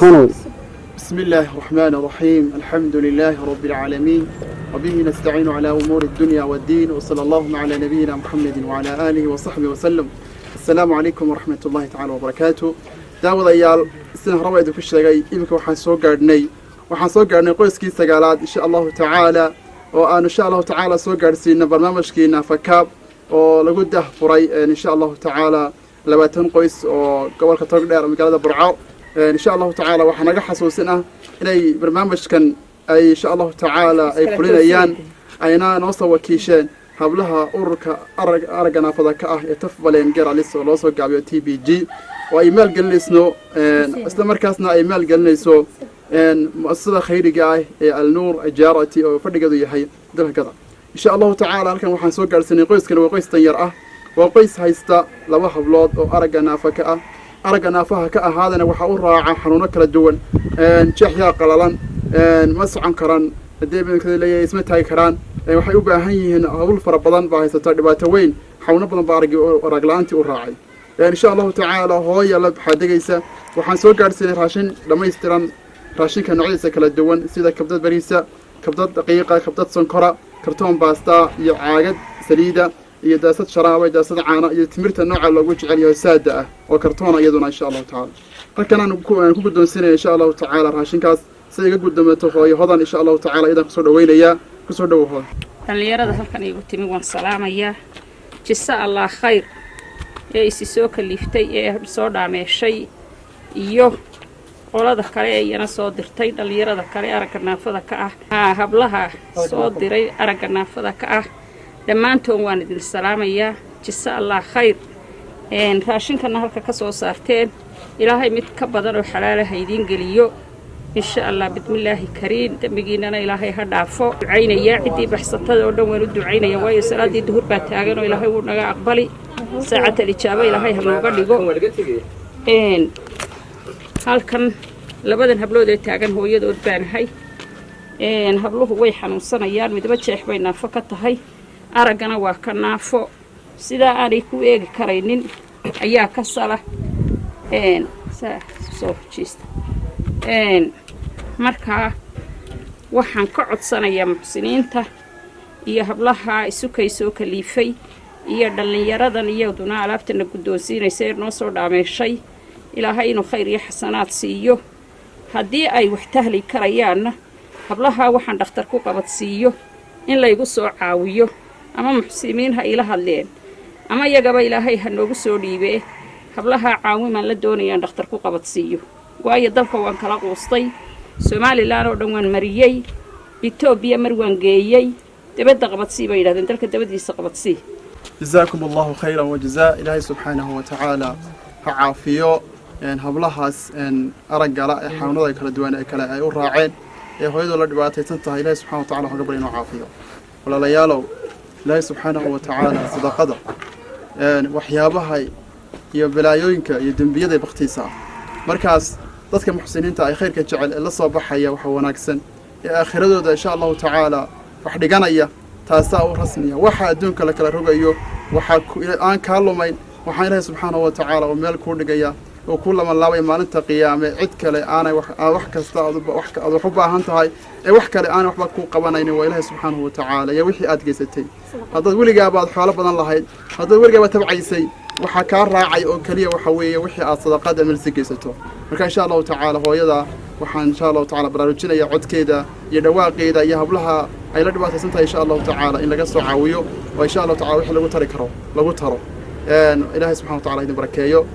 بسم الله الرحمن الرحيم الحمد لله رب العالمين وبه نستعين على أمور الدنيا والدين وصلى الله على نبينا محمد وعلى آله وصحبه وسلم السلام عليكم ورحمة الله تعالى وبركاته داود أيال سنة ربعي كل شيء إمك وحن سو قارني قيسكي سقالات إن شاء الله تعالى وأن إن شاء الله تعالى سو قارسينا برنامج كينا فكاب ولقده فري إن شاء الله تعالى لباتن قيس وقبل كتر دير مقالة برعاو إن شاء الله تعالى وحنا حسوسنا إني برنامج كان أي إن شاء الله تعالى أي فلينيان أينا نوصل وكيشين هبلها أرجنا فذاك يتفضلين جرى لسه لوصل قابل تي بي جي وإيميل جلسنا أصل مركزنا إيميل جلسوا مؤسسة خيرية النور الجارتي وفرق ذي هي ده كذا إن شاء الله تعالى لكن وحنا سوق جالسين قيس كانوا وقيس تيار وقيس هيستا لو حبلات وأرجنا فكأ أرجنا فها هذا وحاول راعى حنونا كلا الدول شحيا قللا مسعى كران دائما كذا اللي اسمه تاي كران وحيوبا هي هنا أول فربضان باهي ستردبات وين حاولنا بدن بارج ورجلانتي وراعي إن شاء الله تعالى هو يلا بحدقيسة وحنسوق جالسين راشين لما يسترن راشين كان عيسى كلا الدول سيدا كبدات بريسة كبدات دقيقة كبدات سنكرة كرتون باستا يعاقد سليدة iyo daasad sharaab iyo daasad caana iyo timirta nooca loogu jecel yahay saada ah oo kartoon iyaduna insha Allah taala halkan aan ku guddoonsinay insha Allah taala raashinkaas si iga guddoomato hooyo hodan insha Allah taala idan ku soo dhaweynaya ku soo dhawaho dhalinyarada halkan igu timi waan salaamaya jisa Allah khayr ee isi soo kaliftay ee soo dhaameeshay iyo qolada kale ee yana soo dirtay dhalinyarada kale aragga naafada ka ah hablaha soo diray aragga naafada ka ah dhammaantoon waan idin salaamayaa jisa Allah khayr raashinkana halka ka soo saarteen ilaahay mid ka badan oo xalaal ah idin geliyo insha Allah bismillaahi kariin dambigiinana ilaahay ha dhaafo ducaynaya cidii baxsatada oo dhan waan u ducaynaya waayo salaadii duhur baa taagan oo ilaahay wuu naga aqbali saacada ijaaba ilaahay ha nooga dhigo halkan labadan hablood ee taagan hooyadood baanahay habluhu way xanuunsanayaan midba jeex bay naafo ka tahay aragana waa ka naafo sidaa aanay ku eegi karaynin ayaa ka sala soo jiista markaa waxaan ka codsanayaa muxsiniinta iyo hablaha isukay soo kaliifay iyo dhalinyaradan iyaduna alaabtana guddoonsiinaysa ee noo soo dhaameeshay ilaahay inuu khayr iyo xasanaad siiyo haddii ay wax tahli karayaanna hablaha waxaan dhakhtar ku qabadsiiyo in laygu soo caawiyo ama muxsimiin ha ila hadleen ama iyagaba ilaahay ha noogu soo dhiibee hablaha caawimaan la doonayaan dhakhtar ku qabadsiiyo waayo dalka waan kala quustay Soomaaliland oo dhan waan mariyay Itoobiya mar waan geeyay dibadda qabadsii bay yiraahdeen dalka dabadiisa qabadsii جزاكم الله خيرا وجزاء إلهي سبحانه وتعالى عافيو hablahaas aragga la xanuunada kala duwan ee kala ay u raaceen ee hooyadu la dhibaataysan tahay Ilaahay subhanahu wa ta'ala waxa gabar inuu caafiyo walaalayaalow Ilaahay subhanahu wa ta'ala sadaqada waxyaabaha iyo balaayooyinka iyo dambiyada baqtiisa markaas dadka muxsiniinta ay khayrka jecel la soo baxaya waxa wanaagsan ee aakhiradooda insha Allah ta'ala wax dhiganaya taasa oo rasmiya waxa adduunka la kala rogayo waxa aan ka lumayn waxa Ilaahay subhanahu wa ta'ala oo meel ku dhigaya وكل ما لاوي مالنتا قيامة عد كله أنا وح كستا وح بaahan tahay ee wax kale aan waxba ku qabanaynin waa Ilaahay subhanahu wa ta'ala ya wixii aad geysatay hadda waliga baad xoolo badan lahayd hadda waliga baad tabcaysay waxa ka raacay oo kaliya waxa weeye wixii aad sadaqada milsi geysato marka insha Allah ta'ala hooyada waxaan insha Allah ta'ala baraarujinaya codkeeda iyo dhawaaqeeda iyo hablaha ay la dhibaataysan tahay insha Allah ta'ala in laga soo caawiyo oo insha Allah ta'ala wixii lagu tari karo lagu taro Ilaahay subhanahu wa ta'ala idin barakeeyo